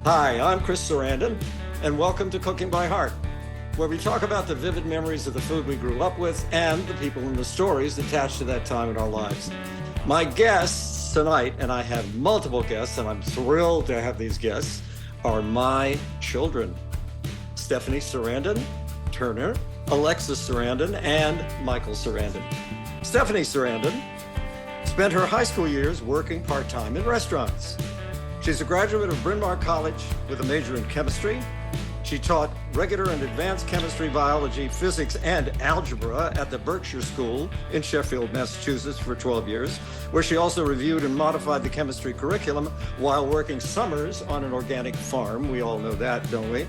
Hi, I'm Chris Sarandon, and welcome to Cooking by Heart, where we talk about the vivid memories of the food we grew up with and the people and the stories attached to that time in our lives. My guests tonight, and I have multiple guests, and I'm thrilled to have these guests, are my children, Stephanie Sarandon, Turner, Alexis Sarandon, and Michael Sarandon. Stephanie Sarandon spent her high school years working part-time in restaurants. She's a graduate of Bryn Mawr College with a major in chemistry. She taught regular and advanced chemistry, biology, physics, and algebra at the Berkshire School in Sheffield, Massachusetts for 12 years, where she also reviewed and modified the chemistry curriculum while working summers on an organic farm. We all know that, don't we?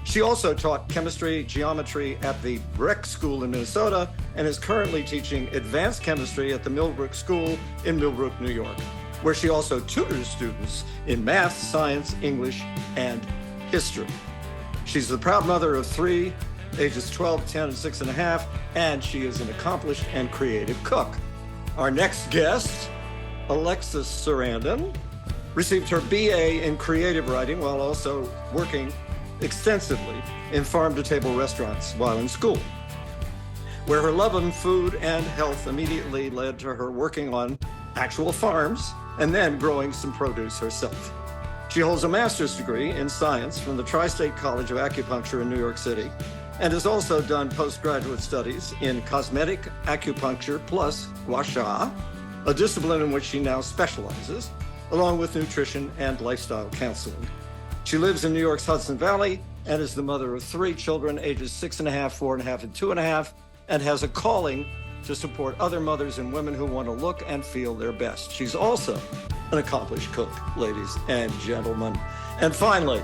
She also taught chemistry, geometry at the Breck School in Minnesota and is currently teaching advanced chemistry at the Millbrook School in Millbrook, New York, where she also tutors students in math, science, English, and history. She's the proud mother of 3, ages 12, 10, and 6.5, and she is an accomplished and creative cook. Our next guest, Alexis Sarandon, received her BA in creative writing while also working extensively in farm-to-table restaurants while in school, where her love of food and health immediately led to her working on actual farms and then growing some produce herself. She holds a master's degree in science from the Tri-State College of Acupuncture in New York City and has also done postgraduate studies in cosmetic acupuncture plus gua sha, a discipline in which she now specializes, along with nutrition and lifestyle counseling. She lives in New York's Hudson Valley and is the mother of 3 children, ages 6.5, 4.5, and 2.5, and has a calling to support other mothers and women who want to look and feel their best. She's also an accomplished cook, ladies and gentlemen. And finally,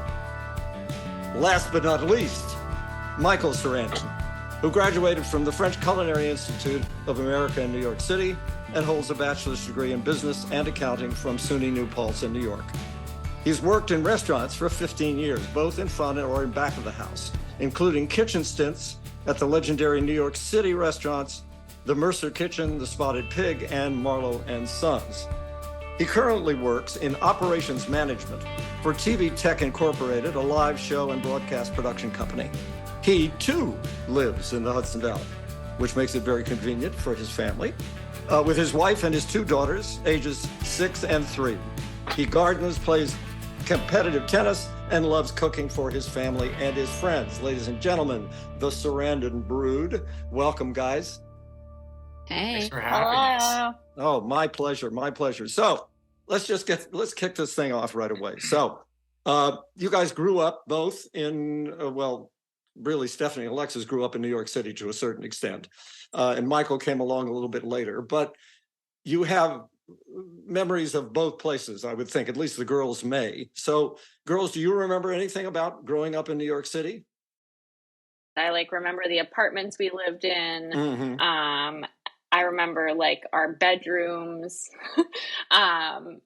last but not least, Michael Sarandon, who graduated from the French Culinary Institute of America in New York City and holds a bachelor's degree in business and accounting from SUNY New Paltz in New York. He's worked in restaurants for 15 years, both in front or in back of the house, including kitchen stints at the legendary New York City restaurants, the Mercer Kitchen, the Spotted Pig, and Marlowe and Sons. He currently works in operations management for TV Tech Incorporated, a live show and broadcast production company. He, too, lives in the Hudson Valley, which makes it very convenient for his family, with his wife and his 2 daughters, ages 6 and 3. He gardens, plays competitive tennis, and loves cooking for his family and his friends. Ladies and gentlemen, the Sarandon Brood. Welcome, guys. Hey. Thanks for having us. Oh, my pleasure, my pleasure. So let's kick this thing off right away. So you guys grew up both in, really Stephanie and Alexis grew up in New York City to a certain extent. And Michael came along a little bit later, but you have memories of both places, I would think, at least the girls may. So girls, do you remember anything about growing up in New York City? I remember the apartments we lived in. Mm-hmm. I remember our bedrooms. And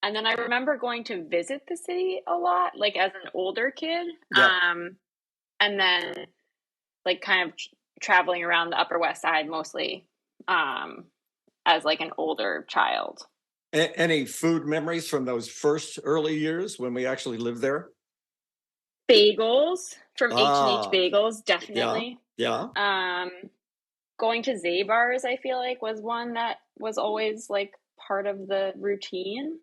then I remember going to visit the city a lot, as an older kid. Yeah. And then kind of traveling around the Upper West Side mostly as an older child. Any food memories from those first early years when we actually lived there? Bagels from H&H Bagels, definitely. Yeah. Going to Zabar's, I feel was one that was always part of the routine.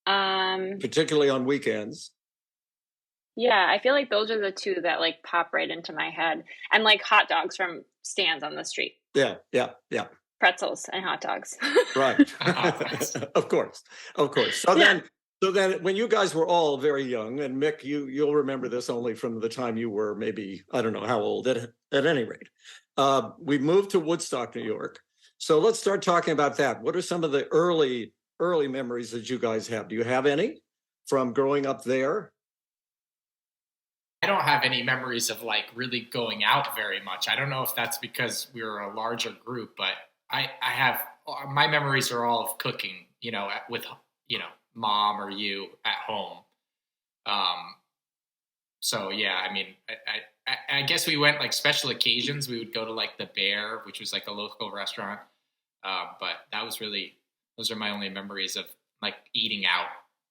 Particularly on weekends. Yeah, I feel those are the 2 that pop right into my head. And hot dogs from stands on the street. Yeah. Pretzels and hot dogs. Right. Of course. So then when you guys were all very young, and Mick, you'll remember this only from the time you were maybe, I don't know how old, at any rate. We moved to Woodstock, New York. So let's start talking about that. What are some of the early memories that you guys have? Do you have any from growing up there? I don't have any memories of really going out very much. I don't know if that's because we were a larger group, but I have, my memories are all of cooking, with, mom or you at home. So yeah, I mean, I guess we went special occasions. We would go to the Bear, which was a local restaurant. But that was those are my only memories of eating out.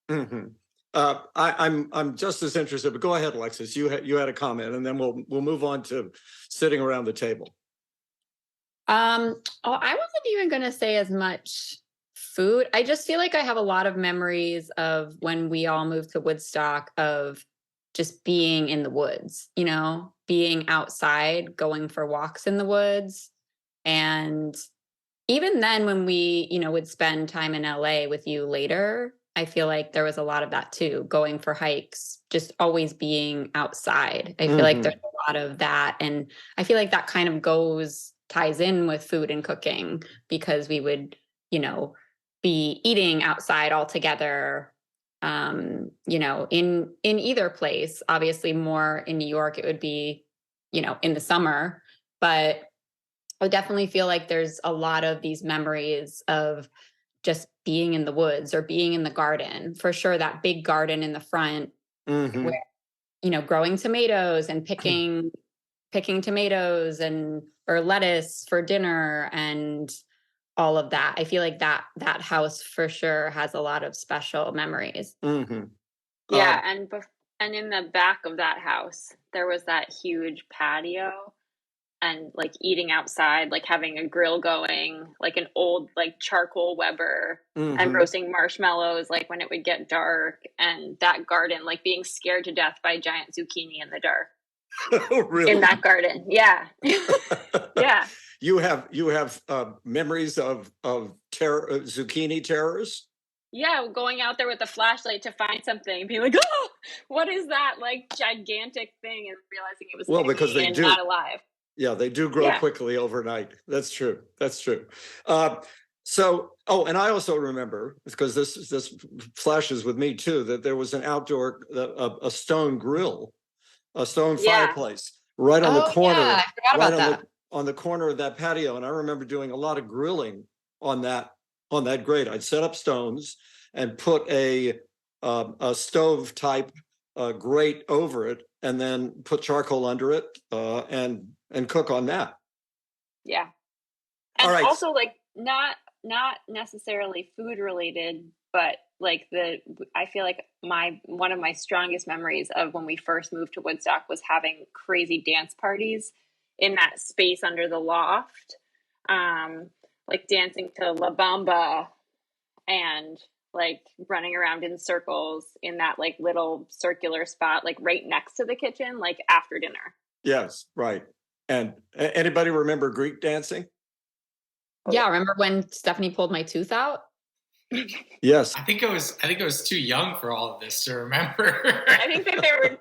Mm-hmm. I'm just as interested, but go ahead, Alexis. You had a comment, and then we'll move on to sitting around the table. I wasn't even going to say as much food. I just feel like I have a lot of memories of when we all moved to Woodstock, of just being in the woods, being outside, going for walks in the woods. And even then, when we, would spend time in LA with you later, I feel like there was a lot of that too, going for hikes, just always being outside. I feel like there's a lot of that. And I feel like that kind of ties in with food and cooking, because we would, be eating outside all together, in either place. Obviously more in New York, it would be, in the summer, but I definitely feel like there's a lot of these memories of just being in the woods or being in the garden. For sure, that big garden in the front, where, growing tomatoes and picking tomatoes or lettuce for dinner and all of that. I feel like that house for sure has a lot of special memories. Yeah, and in the back of that house, there was that huge patio, and like eating outside, like having a grill going, like an old like charcoal Weber, and roasting marshmallows like when it would get dark, and that garden, like being scared to death by giant zucchini in the dark. Oh, really? In that garden, yeah. Yeah. You have memories of zucchini terrors? Yeah, going out there with the flashlight to find something and being like, oh, what is that like gigantic thing, and realizing it was because they do not alive. Yeah, they do grow quickly overnight. That's true. And I also remember, because this flashes with me too, that there was an outdoor a stone grill, a stone fireplace right on the corner. Yeah, I forgot about that. On the corner of that patio. And I remember doing a lot of grilling on that grate. I'd set up stones and put a stove type grate over it, and then put charcoal under it, and cook on that. Yeah. And all right. Also, like, not necessarily food related, but like I feel like one of my strongest memories of when we first moved to Woodstock was having crazy dance parties in that space under the loft, like dancing to La Bamba and like running around in circles in that like little circular spot, like right next to the kitchen, like after dinner. Yes, right. And anybody remember Greek dancing? Yeah, remember when Stephanie pulled my tooth out? Yes. I think I was too young for all of this to remember. I think I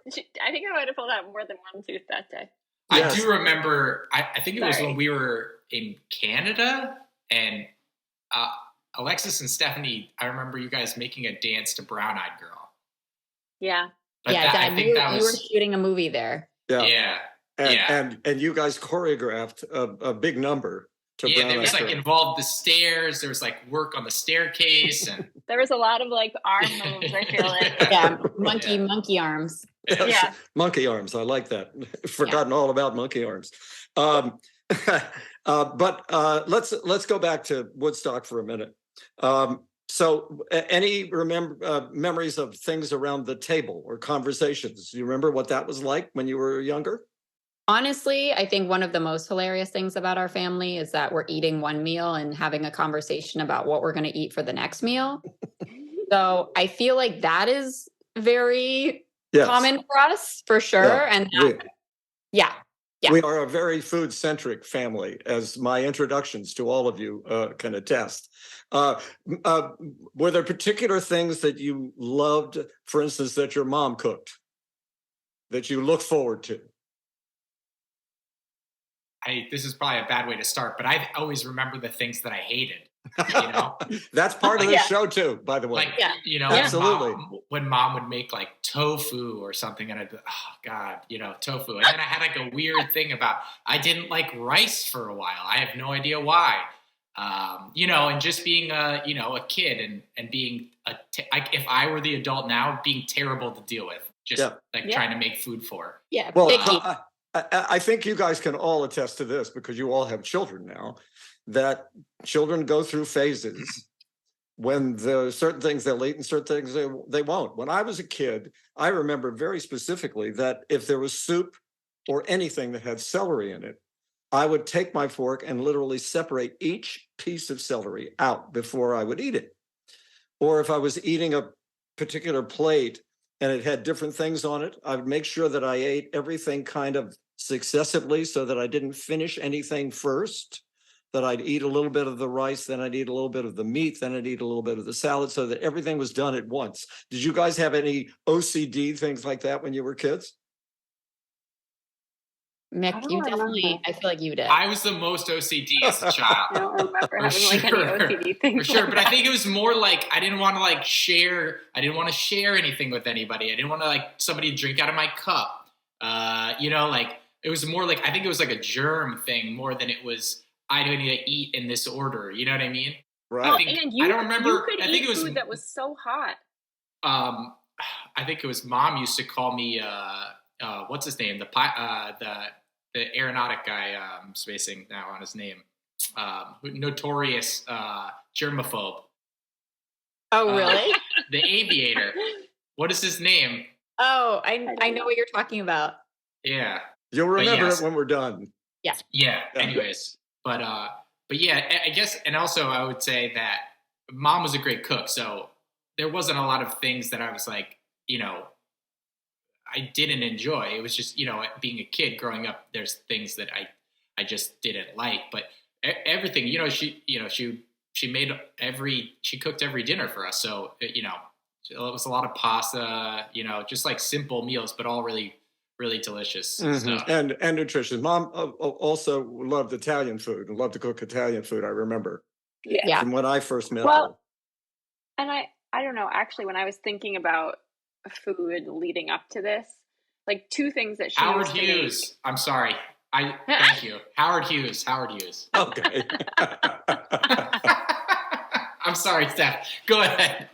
might have pulled out more than one tooth that day. Yes. I do remember, I think it was when we were in Canada, and Alexis and Stephanie, I remember you guys making a dance to Brown Eyed Girl. Yeah. But you were shooting a movie there. Yeah. And you guys choreographed a big number to Brown Eyed Girl. There was like involved the stairs. There was like work on the staircase, and there was a lot of like arm moves. I feel like monkey arms. Yes. Yeah, monkey arms. I like that. Forgotten all about monkey arms. But let's go back to Woodstock for a minute. So, any memories of things around the table or conversations? Do you remember what that was like when you were younger? Honestly, I think one of the most hilarious things about our family is that we're eating one meal and having a conversation about what we're going to eat for the next meal. So I feel like that is very common for us, for sure. Yeah. We are a very food-centric family, as my introductions to all of you can attest. Were there particular things that you loved, for instance, that your mom cooked, that you look forward to? This is probably a bad way to start, but I always remember the things that I hated. You know, that's part of this show too, by the way. Absolutely. When mom would make like tofu or something, and I'd be, oh God, tofu. And then I had like a weird thing about I didn't like rice for a while. I have no idea why. And just being a kid and being if I were the adult now, being terrible to deal with, trying to make food for. Yeah. Well, I think you guys can all attest to this because you all have children now, that children go through phases when there are certain things they'll eat and certain things they won't. When I was a kid, I remember very specifically that if there was soup or anything that had celery in it, I would take my fork and literally separate each piece of celery out before I would eat it. Or if I was eating a particular plate and it had different things on it, I would make sure that I ate everything kind of successively so that I didn't finish anything first, that I'd eat a little bit of the rice, then I'd eat a little bit of the meat, then I'd eat a little bit of the salad, so that everything was done at once. Did you guys have any OCD things like that when you were kids? Mick, you definitely, I feel like you did. I was the most OCD as a child. I don't remember having like any OCD things. For sure, like but I think it was more like I didn't want to like share. I didn't want to share anything with anybody. I didn't want to like somebody drink out of my cup. Like it was more like I think it was like a germ thing more than it was I don't need to eat in this order. You know what I mean? Right. I don't remember. You could I think eat it was food that was so hot. I think it was Mom used to call me. What's his name? The aeronautic guy. I'm spacing now on his name. Notorious germaphobe. Oh, really? The aviator. What is his name? Oh, I know what you're talking about. Yeah. You'll remember it when we're done. Yeah. Yeah. Anyways, but yeah, I guess, and also I would say that Mom was a great cook, so there wasn't a lot of things that I was like, I didn't enjoy. It was just, being a kid growing up, there's things that I just didn't like, but everything, she cooked every dinner for us. So, it was a lot of pasta, just like simple meals, but all really, really delicious stuff. And nutritious. Mom also loved Italian food and loved to cook Italian food. I remember. Yeah. From when I first met her. Well, and I don't know, actually, when I was thinking about food leading up to this, like two things that she Howard used to Hughes. make. I'm sorry. Thank you. Howard Hughes. Okay. I'm sorry, Steph. Go ahead.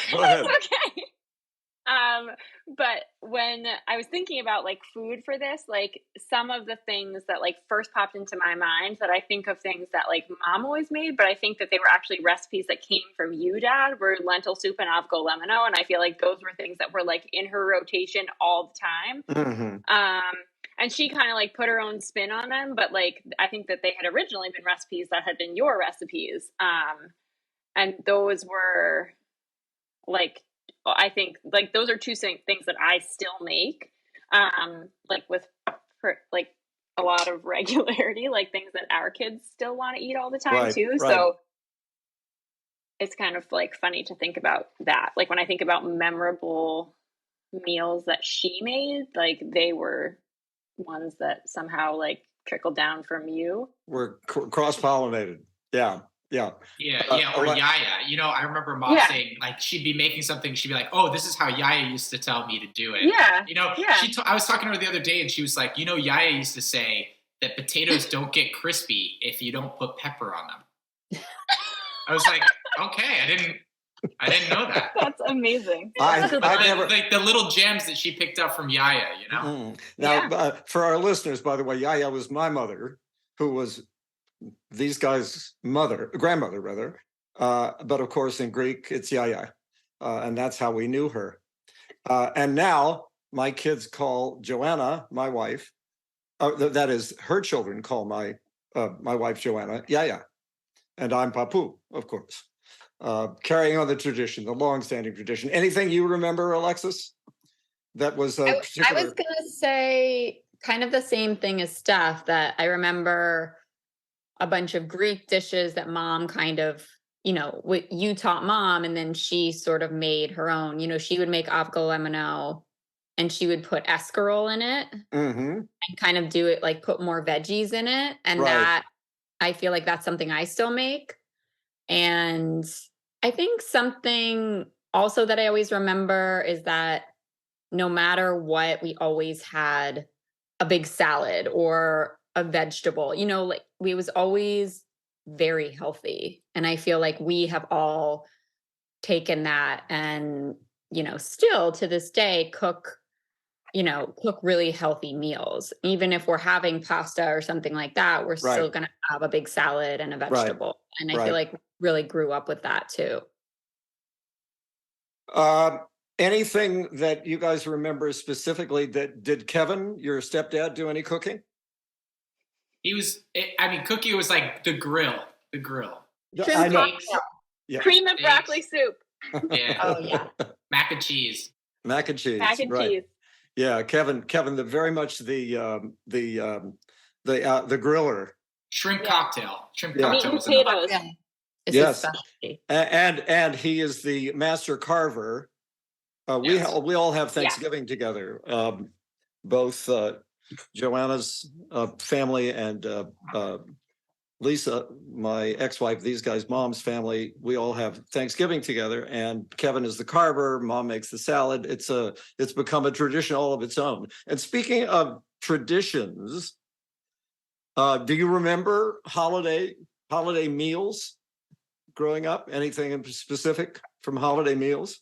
Go ahead. Okay. But when I was thinking about like food for this, like some of the things that like first popped into my mind that I think of things that like Mom always made, but I think that they were actually recipes that came from you, Dad, were lentil soup and avgo lemino. And I feel like those were things that were like in her rotation all the time. Mm-hmm. And she kind of like put her own spin on them, but like I think that they had originally been recipes that had been your recipes. And those were like, I think like those are two things that I still make, like with like a lot of regularity, like things that our kids still want to eat all the time too. Right. So it's kind of like funny to think about that. Like when I think about memorable meals that she made, like they were ones that somehow like trickled down from you. We're cross-pollinated. Yeah. Or Yaya. I remember Mom saying, like, she'd be making something. She'd be like, "Oh, this is how Yaya used to tell me to do it." Yeah. I was talking to her the other day, and she was like, Yaya used to say that potatoes don't get crispy if you don't put pepper on them. I was like, okay, I didn't know that. That's amazing. I never like the little gems that she picked up from Yaya. Now, for our listeners, by the way, Yaya was my mother, who was these guys' grandmother rather, but of course in Greek it's Yaya, and that's how we knew her. And now my kids call Joanna, my wife, that is, her children call my wife Joanna Yaya, and I'm Papu, of course. Carrying on the tradition, the long-standing tradition. Anything you remember, Alexis? That was I was going to say kind of the same thing as Steph, that I remember a bunch of Greek dishes that Mom kind of, you taught Mom, and then she sort of made her own. She would make avgo lemino, and she would put escarole in it, and kind of do it like put more veggies in it, and that I feel like that's something I still make. And I think something also that I always remember is that no matter what, we always had a big salad or a vegetable, like we was always very healthy. And I feel like we have all taken that and, still to this day cook really healthy meals. Even if we're having pasta or something like that, we're still going to have a big salad and a vegetable. And I feel like we really grew up with that too. Anything that you guys remember specifically? That did Kevin, your stepdad, do any cooking? Cookie was like the grill. I know. Yeah. Cream and broccoli soup. Yeah. Oh yeah. Mac and cheese. Mac and cheese. Mac and right. cheese. Yeah, Kevin, very much the griller. Shrimp cocktail. Shrimp Meat cocktail and was another. potatoes. Yes, and he is the master carver. We all have Thanksgiving together. Both Joanna's family and Lisa, my ex-wife, these guys' mom's family, we all have Thanksgiving together. And Kevin is the carver. Mom makes the salad. It's become a tradition all of its own. And speaking of traditions, do you remember holiday meals growing up? Anything in specific from holiday meals?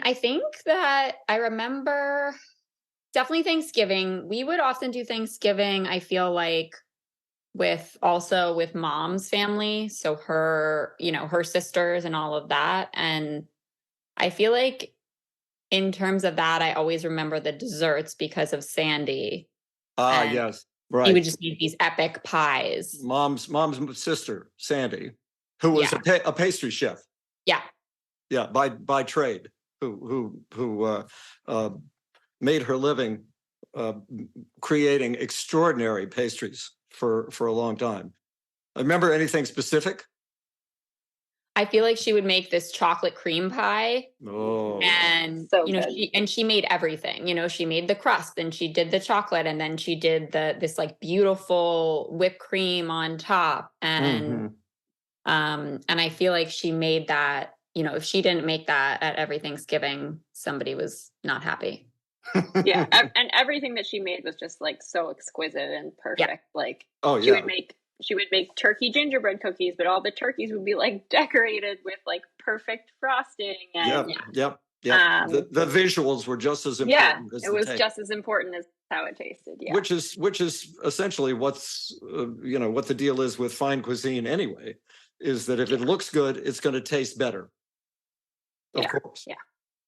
I think that I remember definitely Thanksgiving. We would often do Thanksgiving, I feel like, with mom's family. So her sisters and all of that. And I feel like in terms of that, I always remember the desserts because of Sandy. Yes. Right. He would just make these epic pies. Mom's sister, Sandy, who was a pastry chef. Yeah. Yeah, by trade, who made her living creating extraordinary pastries for a long time. Remember anything specific? I feel like she would make this chocolate cream pie. Oh, and so she made everything. She made the crust, and she did the chocolate, and then she did this like beautiful whipped cream on top. And and I feel like she made that. If she didn't make that at every Thanksgiving, somebody was not happy. Yeah, and everything that she made was just like so exquisite and perfect. Yeah. Like, she would make turkey gingerbread cookies, but all the turkeys would be like decorated with like perfect frosting. And Yep. The visuals were just as important. It was just as important as how it tasted. Yeah, which is essentially what's what the deal is with fine cuisine anyway. Is that if it looks good, it's going to taste better. Of course. Yeah.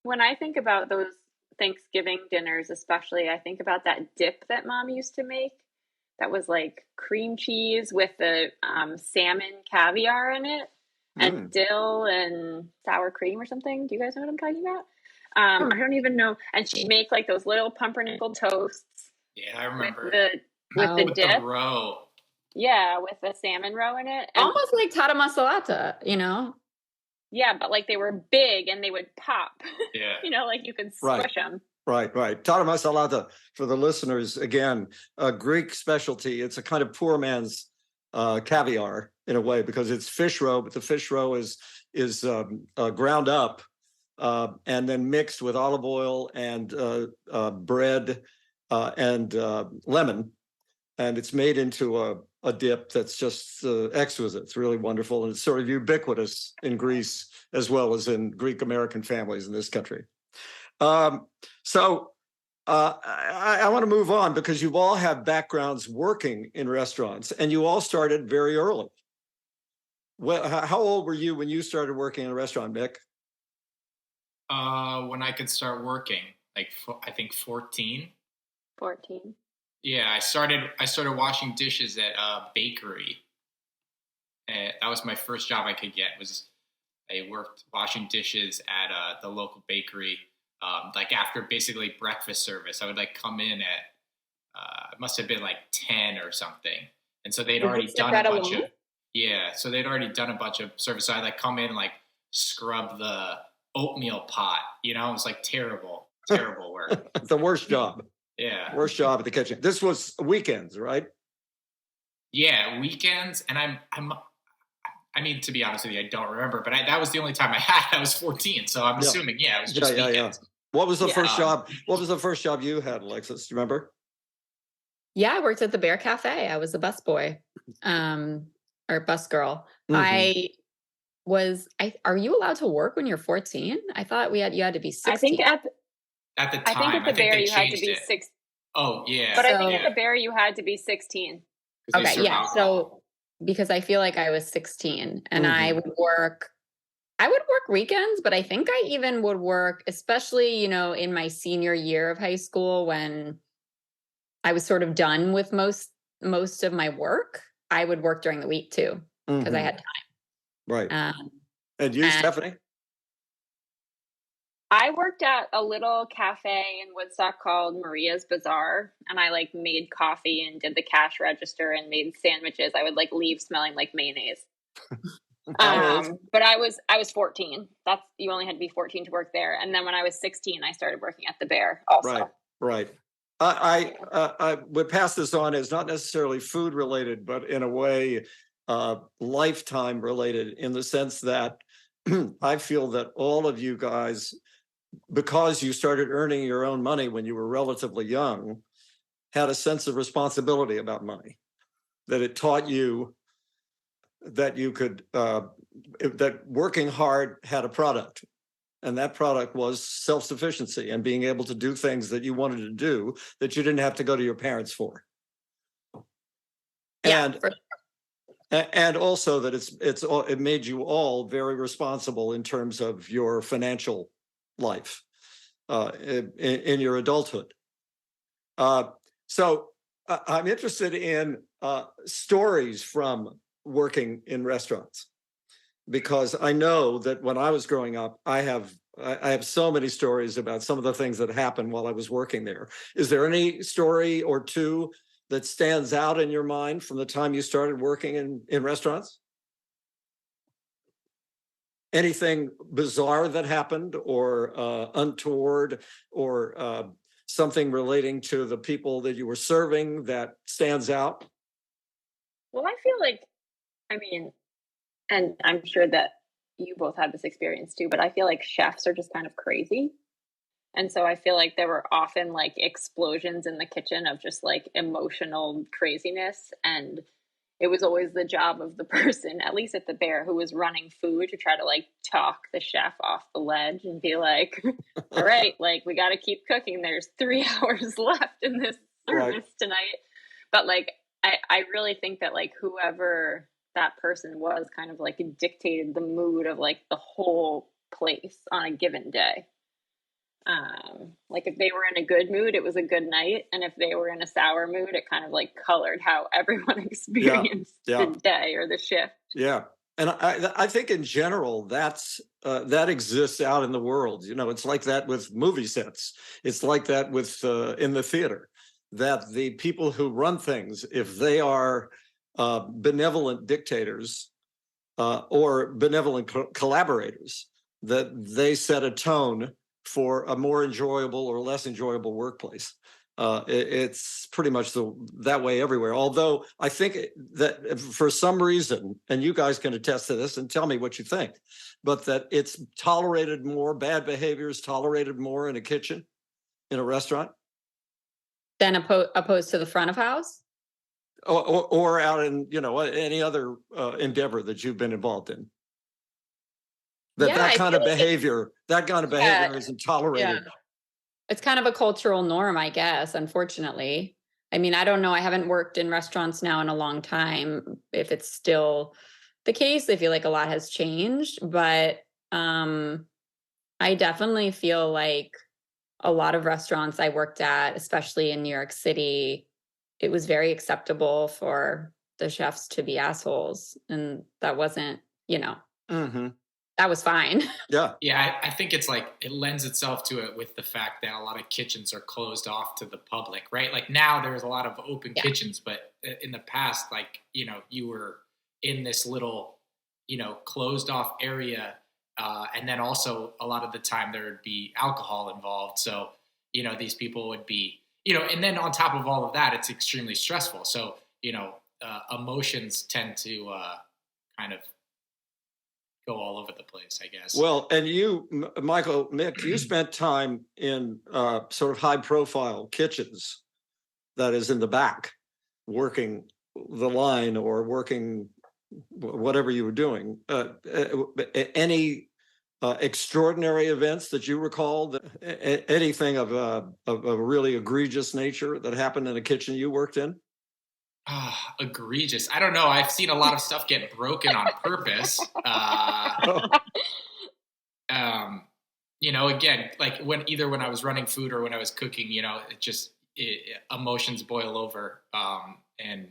When I think about those Thanksgiving dinners, especially, I think about that dip that Mom used to make. That was like cream cheese with the salmon caviar in it, and dill and sour cream or something. Do you guys know what I'm talking about? I don't even know. And she'd make like those little pumpernickel toasts. Yeah, I remember. With the dip. The roe. Yeah, with the salmon roe in it. And almost like tata masalata, Yeah, but like they were big and they would pop. Yeah. Like you could squish them. Right. Tata masalata, for the listeners, again, a Greek specialty. It's a kind of poor man's caviar in a way, because it's fish roe, but the fish roe is ground up and then mixed with olive oil and bread and lemon, and it's made into a dip that's just exquisite. It's really wonderful, and it's sort of ubiquitous in Greece as well as in Greek American families in this country. So I want to move on, because you all have backgrounds working in restaurants, and you all started very early. Well, how old were you when you started working in a restaurant, Mick? When I could start working, like I think 14. 14. Yeah, I started washing dishes at a bakery. That was my first job I could get. I worked washing dishes at the local bakery. Like after basically breakfast service, I would like come in at it must have been like 10 or something, and so they'd already done a bunch of So they'd already done a bunch of service. So I'd like come in and like scrub the oatmeal pot. It was like terrible work. The worst job. Yeah. Worst job at the kitchen. This was weekends, right? Yeah, weekends. And I mean, to be honest with you, I don't remember, but that was the only time I had. I was 14, so I'm assuming, it was just weekends. Yeah. What was the first job? What was the first job you had, Alexis? Do you remember? Yeah, I worked at the Bear Cafe. I was a busboy, or bus girl. Mm-hmm. Are you allowed to work when you're 14? I thought you had to be 16. I think at the time, at the Bear you had to be 16. Oh, yeah. But I think at the Bear you had to be 16. Okay, yeah. So because I feel like I was 16 and I would work I would work weekends, but I think I even would work, especially, in my senior year of high school when I was sort of done with most of my work. I would work during the week too, because I had time. Right. Um, And you, and Stephanie? I worked at a little cafe in Woodstock called Maria's Bazaar, and I like made coffee and did the cash register and made sandwiches. I would like leave smelling like mayonnaise. How old? But I was 14. You only had to be 14 to work there. And then when I was 16, I started working at the Bear also. Right. I would pass this on as not necessarily food related, but in a way, lifetime related, in the sense that I feel that all of you guys, because you started earning your own money when you were relatively young, had a sense of responsibility about money, that it taught you that you could, that working hard had a product. And that product was self-sufficiency and being able to do things that you wanted to do that you didn't have to go to your parents for. Yeah, And also that it made you all very responsible in terms of your financial life in your adulthood. So I'm interested in stories from working in restaurants, because I know that when I was growing up, I have so many stories about some of the things that happened while I was working there. Is there any story or two that stands out in your mind from the time you started working in restaurants? Anything bizarre that happened, or untoward, or something relating to the people that you were serving that stands out? Well, I feel like, and I'm sure that you both had this experience too, but I feel like chefs are just kind of crazy. And so I feel like there were often like explosions in the kitchen of just like emotional craziness. And it was always the job of the person, at least at the Bear, who was running food, to try to like talk the chef off the ledge and be like, all right, like we got to keep cooking. There's 3 hours left in this service tonight. But like, I really think that like whoever that person was kind of like dictated the mood of like the whole place on a given day. Like if they were in a good mood, it was a good night, and if they were in a sour mood, it kind of like colored how everyone experienced the day or the shift. Yeah. And I think in general, that exists out in the world. It's like that with movie sets. It's like that with in the theater, that the people who run things, if they are benevolent dictators or benevolent collaborators, that they set a tone for a more enjoyable or less enjoyable workplace. It's pretty much that way everywhere. Although I think that for some reason, and you guys can attest to this and tell me what you think, but that it's tolerated more, bad behavior is tolerated more in a kitchen, in a restaurant, than opposed to the front of house, or out in any other endeavor that you've been involved in. That kind of behavior isn't tolerated. Yeah. It's kind of a cultural norm, I guess, unfortunately. I mean, I don't know. I haven't worked in restaurants now in a long time, if it's still the case. I feel like a lot has changed, but I definitely feel like a lot of restaurants I worked at, especially in New York City, it was very acceptable for the chefs to be assholes. And that wasn't, Mm-hmm. that was fine. Yeah. Yeah, I think it's like it lends itself to it with the fact that a lot of kitchens are closed off to the public, right? Like now there's a lot of open kitchens, but in the past, like, you were in this little, closed off area. And then also a lot of the time there would be alcohol involved. So, these people would be, and then on top of all of that, it's extremely stressful. So, emotions tend to kind of go all over the place, I guess. Well, and you, Mick, you spent time in sort of high profile kitchens, that is in the back, working the line or working whatever you were doing. Any extraordinary events that you recall, anything of a really egregious nature that happened in a kitchen you worked in? Egregious. I don't know. I've seen a lot of stuff get broken on purpose. again, like when I was running food or when I was cooking, emotions boil over, and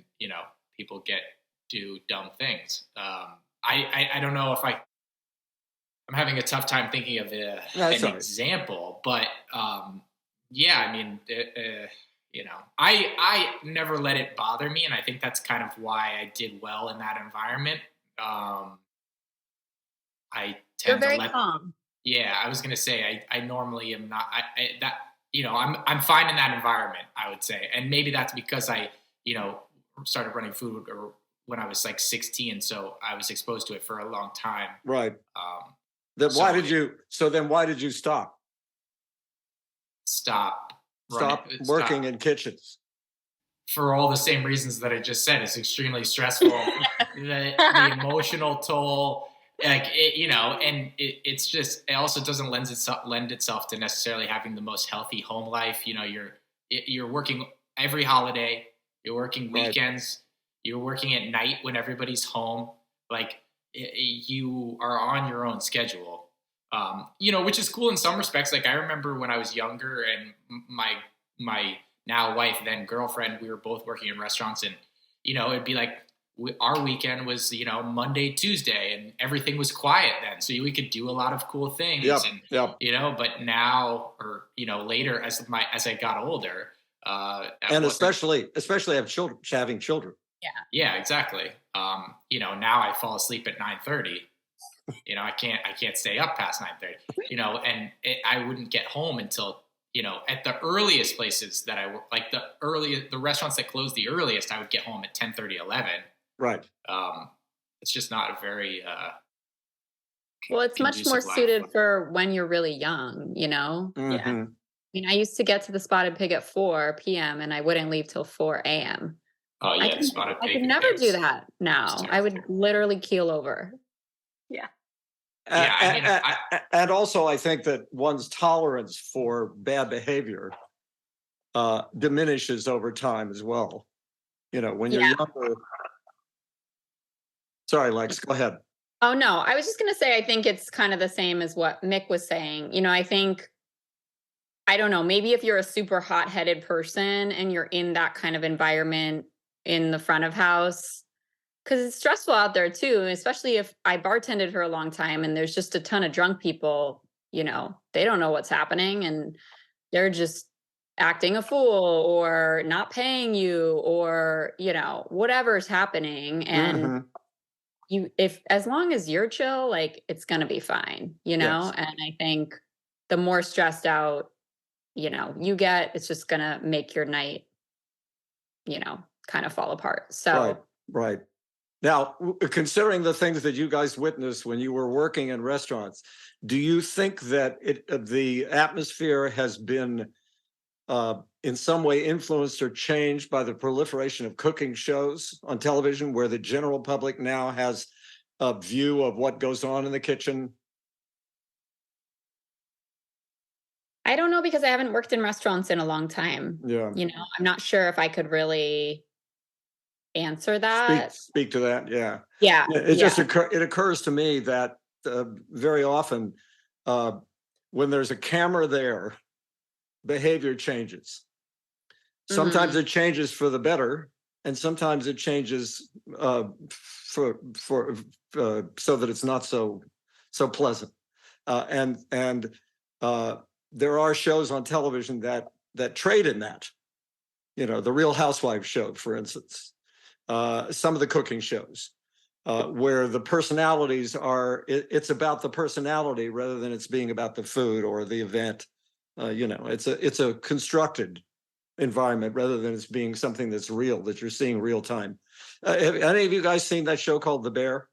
people do dumb things. I don't know if I'm having a tough time thinking of an example, but I mean, I never let it bother me, and I think that's kind of why I did well in that environment. I You're tend very to let calm. Yeah, I was gonna say I normally am not. I'm fine in that environment, I would say, and maybe that's because I started running food or when I was like 16, so I was exposed to it for a long time. Right. Then why did you stop? Stop working in kitchens? For all the same reasons that I just said. It's extremely stressful. the emotional toll. Like it's just, it also doesn't lend itself to necessarily having the most healthy home life. You're working every holiday, you're working weekends, you're working at night when everybody's home. Like you are on your own schedule, which is cool in some respects. Like I remember when I was younger and my now wife, then girlfriend, we were both working in restaurants, and it'd be like, our weekend was, Monday, Tuesday, and everything was quiet then. So we could do a lot of cool things. But now, or, later as I got older, and especially having children. Yeah, exactly. Now I fall asleep at 9:30. I can't stay up past 9:30, and I wouldn't get home until, at the earliest places that I work, like the restaurants that closed the earliest, I would get home at 10:30, 11. Right. It's just not a very well, it's much more suited for when you're really young, Mm-hmm. Yeah. I mean, I used to get to the Spotted Pig at 4 p.m. and I wouldn't leave till 4 a.m. Oh yeah, I could never do that now. I would literally keel over. Yeah. And also, I think that one's tolerance for bad behavior diminishes over time as well. When you're younger. Sorry, Lex, go ahead. Oh, no, I was just going to say, I think it's kind of the same as what Mick was saying. I don't know, maybe if you're a super hot-headed person and you're in that kind of environment in the front of house, because it's stressful out there too, especially if I bartended for a long time and there's just a ton of drunk people, they don't know what's happening and they're just acting a fool or not paying you or, whatever's happening. And as long as you're chill, like it's going to be fine, Yes. And I think the more stressed out, you get, it's just going to make your night, kind of fall apart. So, right. Now, considering the things that you guys witnessed when you were working in restaurants, do you think that the atmosphere has been in some way influenced or changed by the proliferation of cooking shows on television, where the general public now has a view of what goes on in the kitchen? I don't know, because I haven't worked in restaurants in a long time. Yeah. I'm not sure if I could really answer that. Speak to that. Yeah. Yeah. It occurs to me that very often when there's a camera there, behavior changes. Sometimes it changes for the better, and sometimes it changes for so that it's not so pleasant. And there are shows on television that trade in that. The Real Housewives show, for instance, some of the cooking shows where the personalities it's about the personality rather than it's being about the food or the event. It's a constructed environment rather than it's being something that's real, that you're seeing real time. Have any of you guys seen that show called The Bear?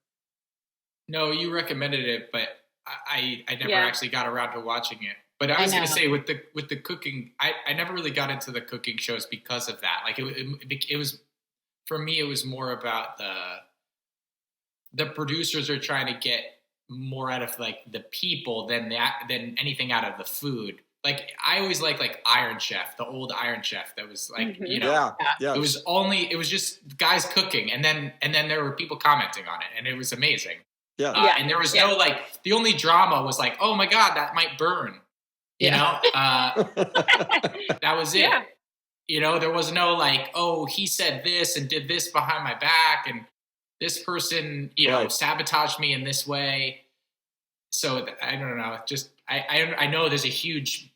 No, you recommended it, but I never actually got around to watching it. But I was going to say with the cooking, I never really got into the cooking shows because of that. Like it was, for me, it was more about the producers are trying to get more out of like the people than anything out of the food. Like I always like Iron Chef, the old Iron Chef that was like, it was just guys cooking, and then there were people commenting on it, and it was amazing. Yeah. And there was no like, the only drama was like, oh my God, that might burn. You know, that was it. Yeah. You know, there was no like, oh, he said this and did this behind my back, and this person, you know, sabotaged me in this way. So I don't know. Just I know there's a huge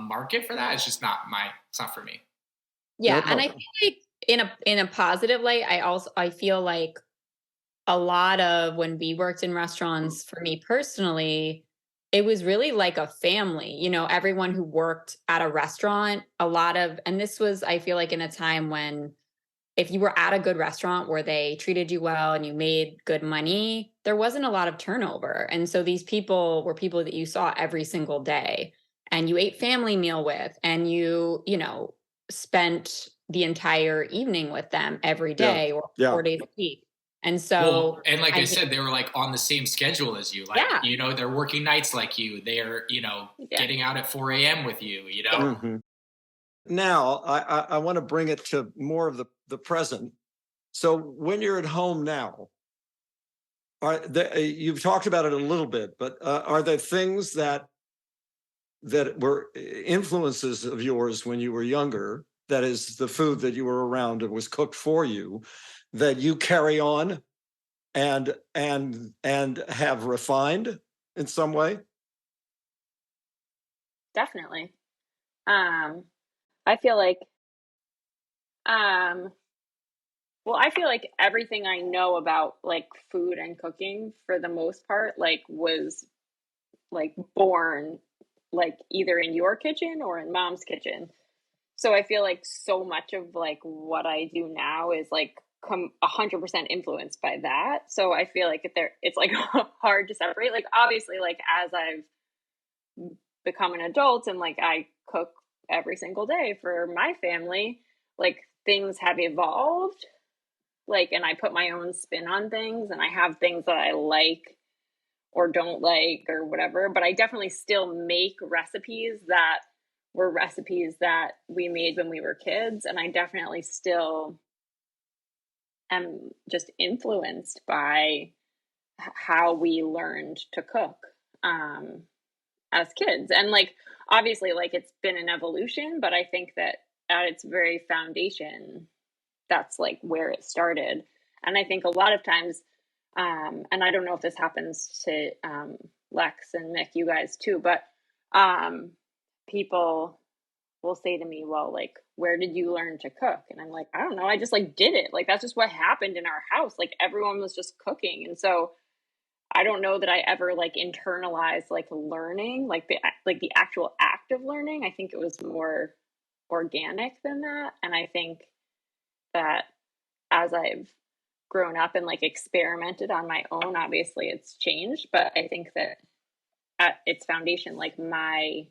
market for that. It's just it's not for me. Yeah, No and I feel like in a positive light, I feel like a lot of when we worked in restaurants, for me personally, it was really like a family. You know, everyone who worked at a restaurant, and this was, I feel like, in a time when if you were at a good restaurant where they treated you well and you made good money, there wasn't a lot of turnover. And so these people were people that you saw every single day and you ate family meal with, and you know, spent the entire evening with them every day or 4 days a week. And so, and like I said, they were like on the same schedule as you. Like, you know, they're working nights like you. They're, you know, getting out at 4 a.m. with you, you know? Mm-hmm. Now, I want to bring it to more of the present. So when you're at home now, you've talked about it a little bit, but are there things that were influences of yours when you were younger, that is the food that you were around and was cooked for you, that you carry on and have refined in some way? Definitely. I feel like, well, I feel like everything I know about like food and cooking for the most part, like was like born like either in your kitchen or in mom's kitchen. So I feel like so much of like what I do now is like 100% influenced by that. So I feel like it's like hard to separate. Like obviously, like as I've become an adult and like I cook every single day for my family, like things have evolved. Like, and I put my own spin on things, and I have things that I like or don't like or whatever. But I definitely still make recipes that were recipes that we made when we were kids. And I definitely still am just influenced by how we learned to cook as kids. And like, obviously, like it's been an evolution, but I think that at its very foundation, that's like where it started. And I think a lot of times, and I don't know if this happens to Lex and Nick, you guys too, but people will say to me, well, like, where did you learn to cook? And I'm like, I don't know. I just like did it. Like, that's just what happened in our house. Like everyone was just cooking. And so I don't know that I ever like internalized like learning, like the actual act of learning. I think it was more organic than that. And I think that as I've grown up and like experimented on my own, obviously it's changed, but I think that at its foundation, like my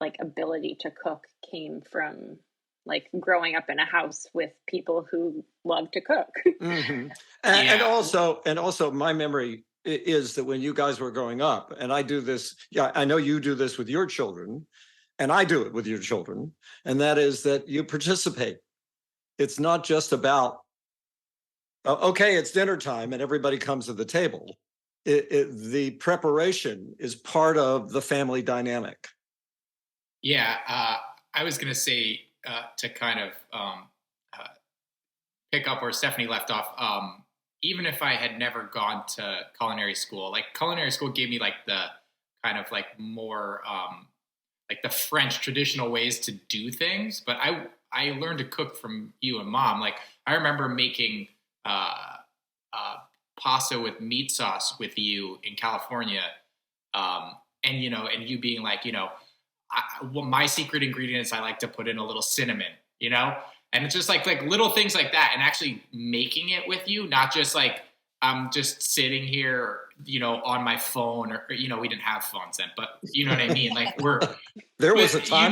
like ability to cook came from like growing up in a house with people who love to cook. Mm-hmm. And also my memory is that when you guys were growing up, and I do this, I know you do this with your children, and I do it with your children, and that is that you participate. It's not just about, okay, it's dinner time and everybody comes to the table. The preparation is part of the family dynamic. Yeah, I was going to say to kind of pick up where Stephanie left off, even if I had never gone to culinary school, like culinary school gave me like the kind of like more like the French traditional ways to do things, but I learned to cook from you and mom. Like I remember making pasta with meat sauce with you in California, and you know, and you being like, you know, my secret ingredient is I like to put in a little cinnamon, you know, and it's just like little things like that, and actually making it with you, not just like I'm just sitting here, you know, on my phone, or you know, we didn't have phones then, but you know what I mean. Like there was a time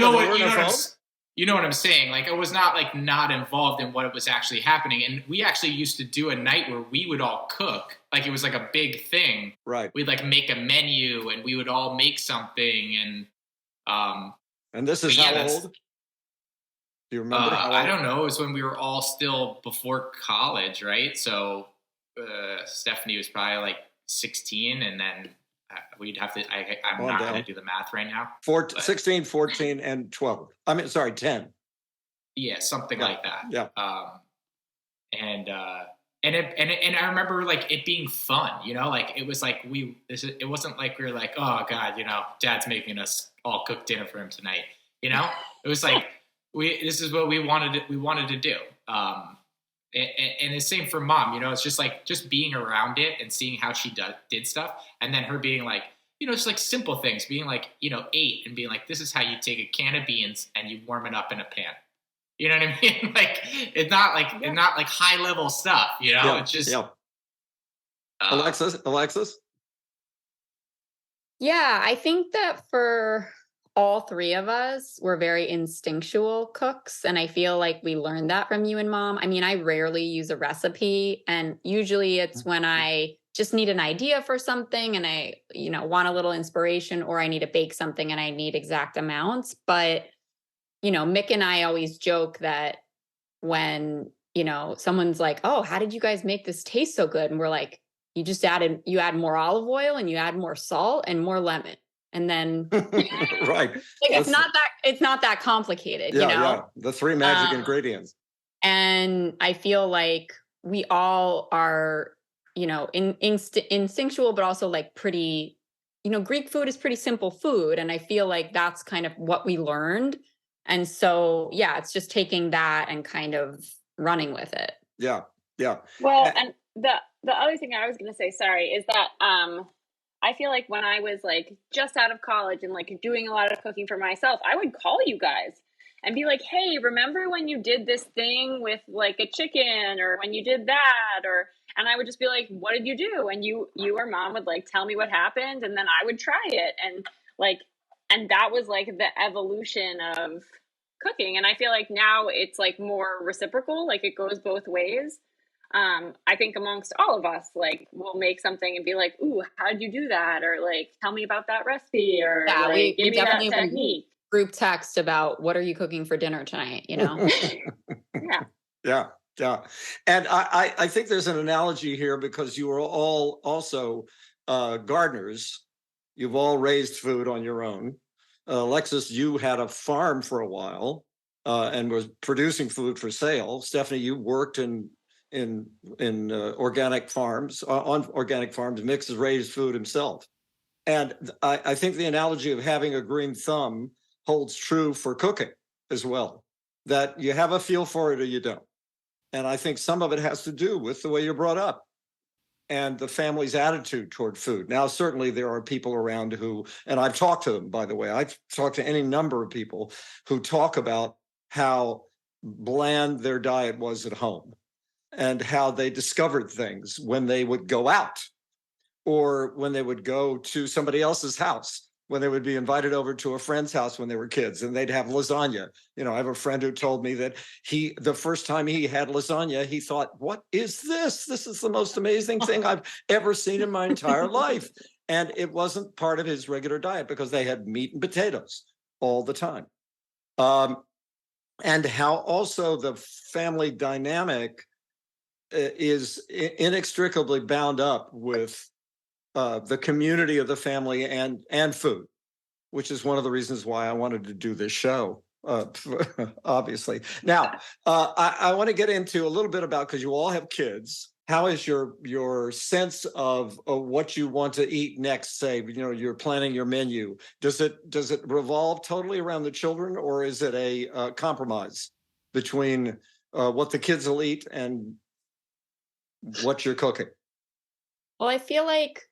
you know what I'm saying? Like, I was not like not involved in what was actually happening. And we actually used to do a night where we would all cook. Like, it was like a big thing. Right. We'd like make a menu and we would all make something. And this is how old? Do you remember how old? I don't know. It was when we were all still before college, right? So Stephanie was probably like 16, and then we'd have to. I'm On not down. going to do the math right now. 16, 14, and 12. I mean, sorry, 10. Yeah, something like that. Yeah. And I remember like it being fun, you know, like it was like it wasn't like we were like, oh God, you know, Dad's making us all cook dinner for him tonight. You know, it was like this is what we wanted to do. And the same for Mom, you know, it's just like just being around it and seeing how she did stuff, and then her being like, you know, just like simple things, being like, you know, 8 and being like, this is how you take a can of beans and you warm it up in a pan. You know what I mean? Like it's not like high level stuff, you know. It's just Alexis. Yeah, I think that for all three of us, we're very instinctual cooks. And I feel like we learned that from you and Mom. I mean, I rarely use a recipe. And usually it's when I just need an idea for something and I, you know, want a little inspiration, or I need to bake something and I need exact amounts. But, you know, Mick and I always joke that when, you know, someone's like, oh, how did you guys make this taste so good? And we're like, you add more olive oil and you add more salt and more lemon. And then right. Like it's not that complicated, you know? Yeah. The 3 magic ingredients. And I feel like we all are, you know, instinctual, but also like pretty, you know, Greek food is pretty simple food. And I feel like that's kind of what we learned. And so, yeah, it's just taking that and kind of running with it. Yeah. Well, and the other thing I was going to say, sorry, is that I feel like when I was like just out of college and like doing a lot of cooking for myself, I would call you guys and be like, hey, remember when you did this thing with like a chicken, or when you did that, and I would just be like, what did you do? And you or Mom would like tell me what happened, and then I would try it. And that was like the evolution of cooking. And I feel like now it's like more reciprocal, like it goes both ways. I think amongst all of us, like we'll make something and be like, ooh, how did you do that? Or like, tell me about that recipe, or like, give me that technique. Group text about what are you cooking for dinner tonight, you know? Yeah. And I think there's an analogy here, because you are all also gardeners. You've all raised food on your own. Alexis, you had a farm for a while and was producing food for sale. Stephanie, you worked in organic farms, on organic farms. Mick has raised food himself. And I think the analogy of having a green thumb holds true for cooking as well, that you have a feel for it or you don't. And I think some of it has to do with the way you're brought up and the family's attitude toward food. Now, certainly there are people around who, and I've talked to them, by the way, I've talked to any number of people who talk about how bland their diet was at home and how they discovered things when they would go out or when they would go to somebody else's house, when they would be invited over to a friend's house when they were kids and they'd have lasagna. You know, I have a friend who told me that the first time he had lasagna, he thought, what is this? This is the most amazing thing I've ever seen in my entire life. And it wasn't part of his regular diet because they had meat and potatoes all the time. And how also the family dynamic is inextricably bound up with the community of the family and food, which is one of the reasons why I wanted to do this show, obviously. Now, I want to get into a little bit about, because you all have kids, how is your sense of what you want to eat next? Say, you know, you're planning your menu. Does it revolve totally around the children, or is it a compromise between what the kids will eat and what you're cooking? Well, I feel like,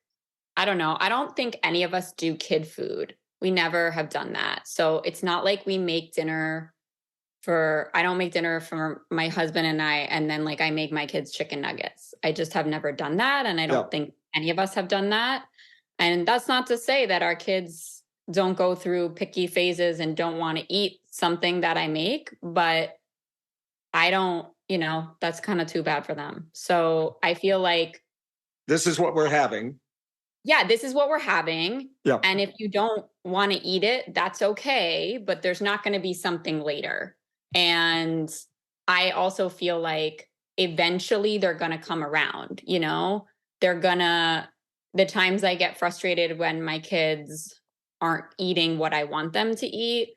I don't know. I don't think any of us do kid food. We never have done that. So it's not like we make dinner I don't make dinner for my husband and I, and then like I make my kids chicken nuggets. I just have never done that. And I don't think any of us have done that. And that's not to say that our kids don't go through picky phases and don't want to eat something that I make, but I don't, you know, that's kind of too bad for them. So I feel like this is what we're having. Yeah, this is what we're having. Yeah. And if you don't want to eat it, that's okay, but there's not going to be something later. And I also feel like eventually they're going to come around, you know? The times I get frustrated when my kids aren't eating what I want them to eat,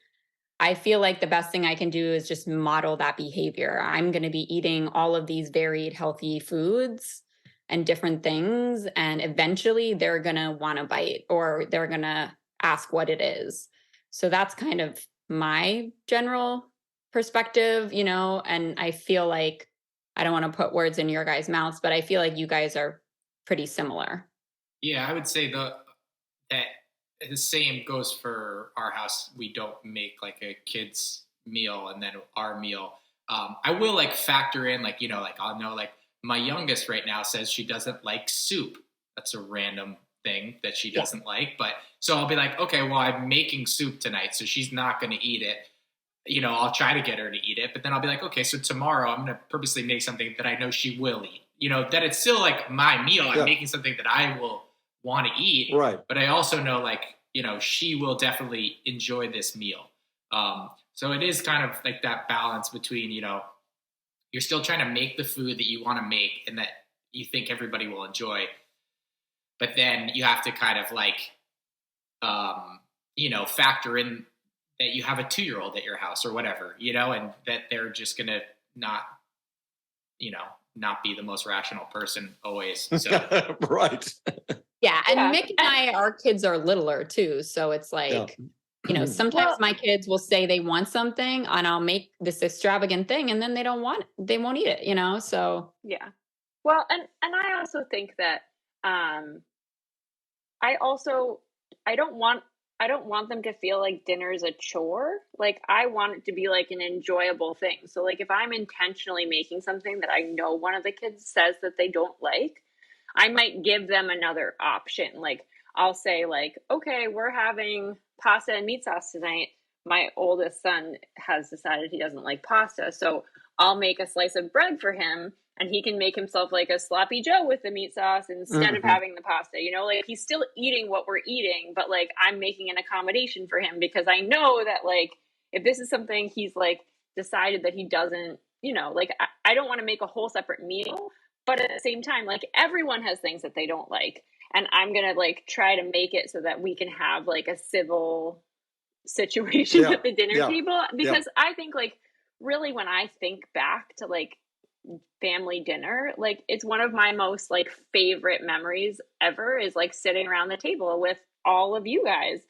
I feel like the best thing I can do is just model that behavior. I'm going to be eating all of these varied, healthy foods and different things. And eventually they're going to want to bite or they're going to ask what it is. So that's kind of my general perspective, you know, and I feel like I don't want to put words in your guys' mouths, but I feel like you guys are pretty similar. Yeah, I would say that the same goes for our house. We don't make like a kid's meal and then our meal. I will like factor in like, you know, like I'll know like my youngest right now says she doesn't like soup. That's a random thing that she doesn't like. But so I'll be like, okay, well, I'm making soup tonight, so she's not going to eat it. You know, I'll try to get her to eat it, but then I'll be like, okay, so tomorrow I'm going to purposely make something that I know she will eat. You know, that it's still like my meal. I'm making something that I will want to eat. Right. But I also know like, you know, she will definitely enjoy this meal. So it is kind of like that balance between, you know, you're still trying to make the food that you want to make and that you think everybody will enjoy. But then you have to kind of like, you know, factor in that you have a 2-year-old at your house or whatever, you know, and that they're just going to not, you know, not be the most rational person always. So Right. Yeah. And Mick and our kids are littler too. So it's like, you know, sometimes my kids will say they want something and I'll make this extravagant thing and then they won't eat it, you know? So yeah. Well, and I also think that, I don't want them to feel like dinner is a chore. Like I want it to be like an enjoyable thing. So like if I'm intentionally making something that I know one of the kids says that they don't like, I might give them another option. Like I'll say like, okay, we're having pasta and meat sauce tonight. My oldest son has decided he doesn't like pasta. So I'll make a slice of bread for him and he can make himself like a sloppy Joe with the meat sauce instead of having the pasta, you know, like he's still eating what we're eating, but like I'm making an accommodation for him because I know that like, if this is something he's like decided that he doesn't, you know, like I don't want to make a whole separate meal, but at the same time, like everyone has things that they don't like. And I'm going to like try to make it so that we can have like a civil situation at the dinner table. Because I think like really when I think back to like family dinner, like it's one of my most like favorite memories ever is like sitting around the table with all of you guys.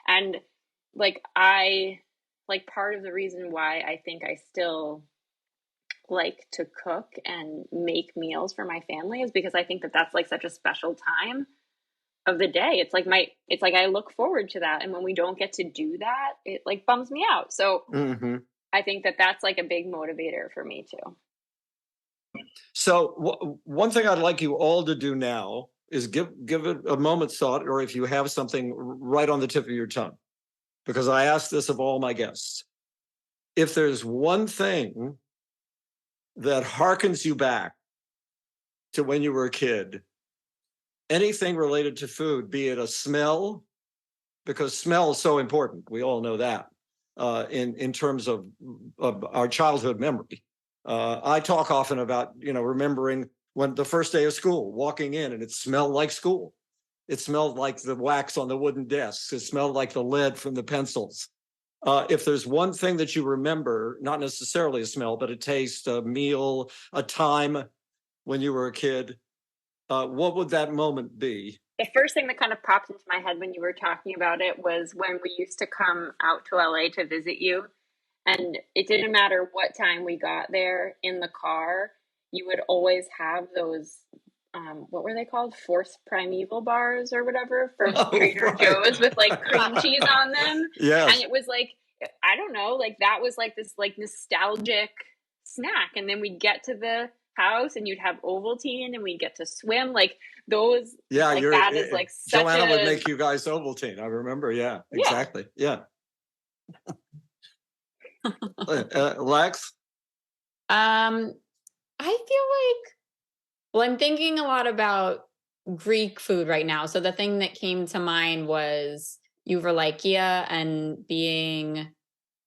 And like part of the reason why I think I still like to cook and make meals for my family is because I think that that's like such a special time of the day. It's like I look forward to that. And when we don't get to do that, it like bums me out. So I think that that's like a big motivator for me too. So one thing I'd like you all to do now is give it a moment's thought, or if you have something right on the tip of your tongue, because I ask this of all my guests. If there's one thing that harkens you back to when you were a kid, anything related to food, be it a smell, because smell is so important. We all know that in terms of our childhood memory. I talk often about, you know, remembering when the first day of school, walking in and it smelled like school. It smelled like the wax on the wooden desks. It smelled like the lead from the pencils. If there's one thing that you remember, not necessarily a smell, but a taste, a meal, a time when you were a kid, what would that moment be? The first thing that kind of popped into my head when you were talking about it was when we used to come out to LA to visit you. And it didn't matter what time we got there in the car, you would always have those, what were they called? Forced primeval bars or whatever from Trader Joe's with like cream cheese on them. Yes. And it was like, I don't know, like that was like this like nostalgic snack. And then we'd get to the house and you'd have Ovaltine and we'd get to swim. Like those, like that is like such Joanna would make you guys Ovaltine. I remember. Yeah, exactly. Yeah. Lex? I feel like, well, I'm thinking a lot about Greek food right now. So the thing that came to mind was Eurylikia and being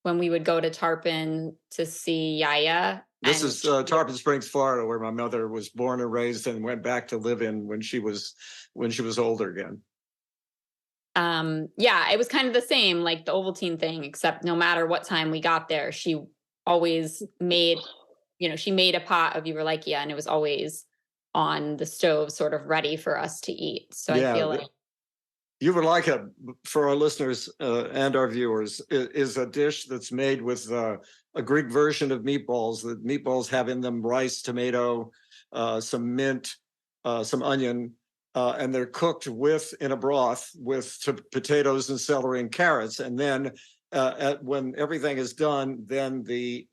when we would go to Tarpon to see Yaya This is Tarpon Springs, Florida, where my mother was born and raised and went back to live in when she was older again. Yeah, it was kind of the same, like the Ovaltine thing, except no matter what time we got there, she always made, she made a pot of Euralichia, and it was always on the stove, sort of ready for us to eat. So I feel like Euralichia, for our listeners and our viewers, is a dish that's made with a Greek version of meatballs. The meatballs have in them rice, tomato, some mint, some onion, and they're cooked in a broth with potatoes and celery and carrots. And then when everything is done, then the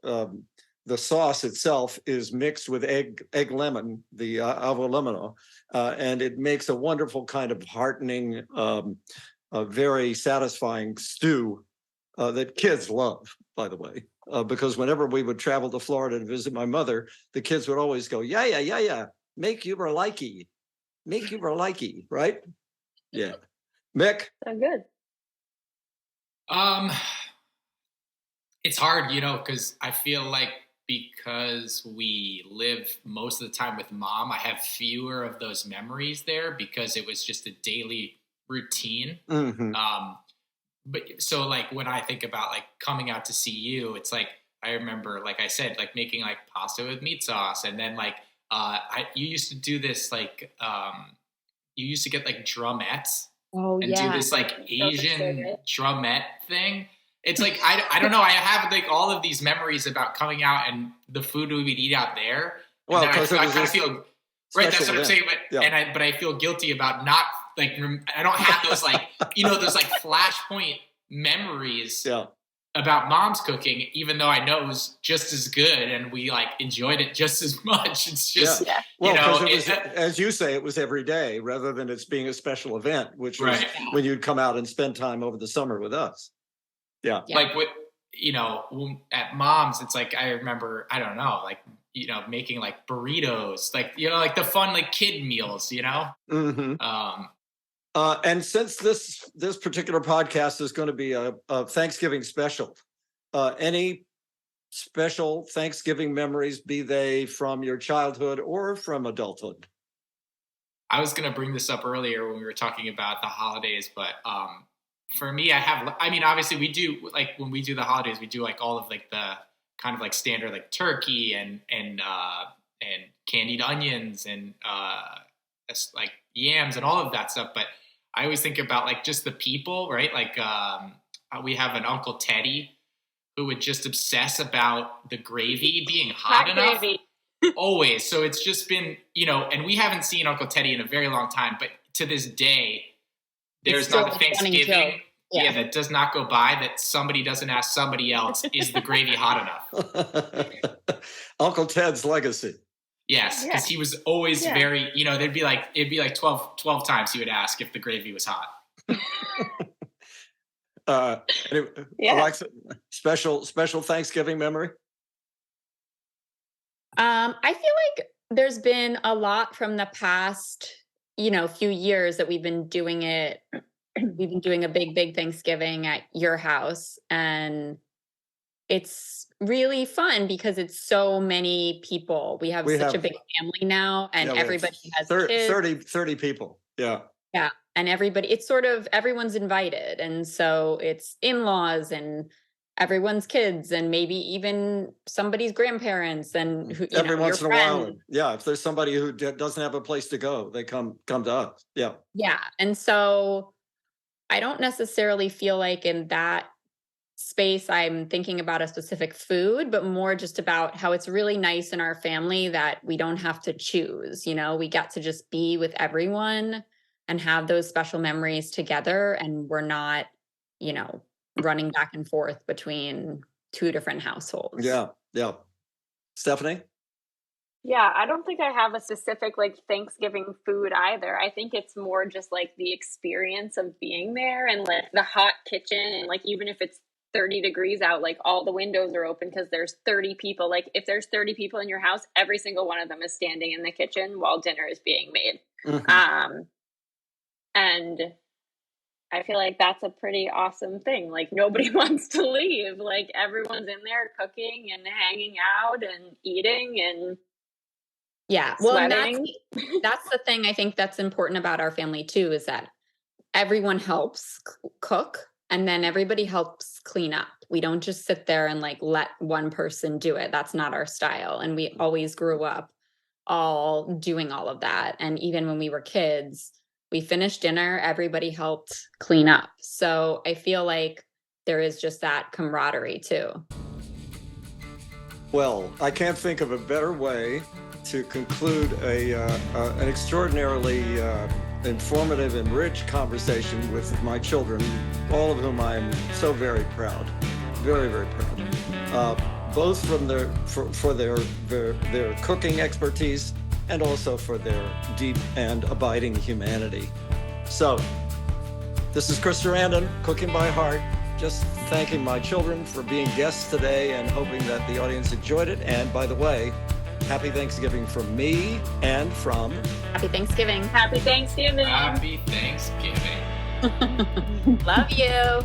sauce itself is mixed with egg lemon, the avolemino, and it makes a wonderful kind of heartening, a very satisfying stew that kids love, by the way, because whenever we would travel to Florida to visit my mother, the kids would always go, yeah, make Euralichia, right? Yeah. Mick? So good. It's hard, because I feel like because we live most of the time with mom, I have fewer of those memories there because it was just a daily routine. Mm-hmm. But so like when I think about like coming out to see you, it's like I remember, like I said, like making like pasta with meat sauce, and then like you used to do this like you used to get like drumettes and do this like Asian drumette thing. It's like I don't know. I have like all of these memories about coming out and the food we would eat out there. Well, I kind of feel right. That's what I'm saying. But yeah. But I feel guilty about not like I don't have those like those like flashpoint memories about mom's cooking, even though I know it was just as good and we like enjoyed it just as much. It's just well, because it was, as you say, it was every day rather than it's being a special event, which was when you'd come out and spend time over the summer with us. Yeah. Like what, at mom's, it's like, I remember, I don't know, like, making like burritos, like, like the fun, like kid meals, Mm-hmm. And since this particular podcast is going to be a Thanksgiving special, any special Thanksgiving memories, be they from your childhood or from adulthood? I was going to bring this up earlier when we were talking about the holidays, but, for me, obviously we do like when we do the holidays, we do like all of like the kind of like standard like turkey and candied onions and like yams and all of that stuff. But I always think about like just the people, right? Like we have an Uncle Teddy who would just obsess about the gravy being hot enough. Gravy. Always. So it's just been, and we haven't seen Uncle Teddy in a very long time, but to this day, there's not a Thanksgiving that does not go by that somebody doesn't ask somebody else, is the gravy hot enough? Uncle Ted's legacy. Yes, because he was always very, it'd be like 12 times he would ask if the gravy was hot. Alexa, special Thanksgiving memory? I feel like there's been a lot from the past few years that we've been doing it. We've been doing a big Thanksgiving at your house, and it's really fun because it's so many people. We have such a big family now, and everybody has 30 people. Yeah. Yeah. And it's sort of everyone's invited. And so it's in-laws and everyone's kids and maybe even somebody's grandparents and every once in a while. Yeah. If there's somebody who doesn't have a place to go, they come to us. Yeah. Yeah. And so I don't necessarily feel like in that space I'm thinking about a specific food, but more just about how it's really nice in our family that we don't have to choose. We get to just be with everyone and have those special memories together, and we're not, running back and forth between two different households. Yeah. Yeah. Stephanie? Yeah, I don't think I have a specific like Thanksgiving food either. I think it's more just like the experience of being there and like the hot kitchen, and like even if it's 30 degrees out, like all the windows are open because there's 30 people. Like if there's 30 people in your house, every single one of them is standing in the kitchen while dinner is being made. Mm-hmm. And I feel like that's a pretty awesome thing. Like nobody wants to leave. Like everyone's in there cooking and hanging out and eating and Yeah. Well, and sweating. that's the thing I think that's important about our family too, is that everyone helps cook and then everybody helps clean up. We don't just sit there and like let one person do it. That's not our style. And we always grew up all doing all of that. And even when we were kids, we finished dinner, everybody helped clean up. So I feel like there is just that camaraderie too. Well, I can't think of a better way to conclude an extraordinarily informative and rich conversation with my children, all of whom I'm so very proud, very, very proud, both from for their cooking expertise and also for their deep and abiding humanity. So, this is Chris Sarandon, Cooking by Heart. Just thanking my children for being guests today and hoping that the audience enjoyed it. And by the way, happy Thanksgiving from me and from... Happy Thanksgiving. Happy Thanksgiving. Happy Thanksgiving. Love you.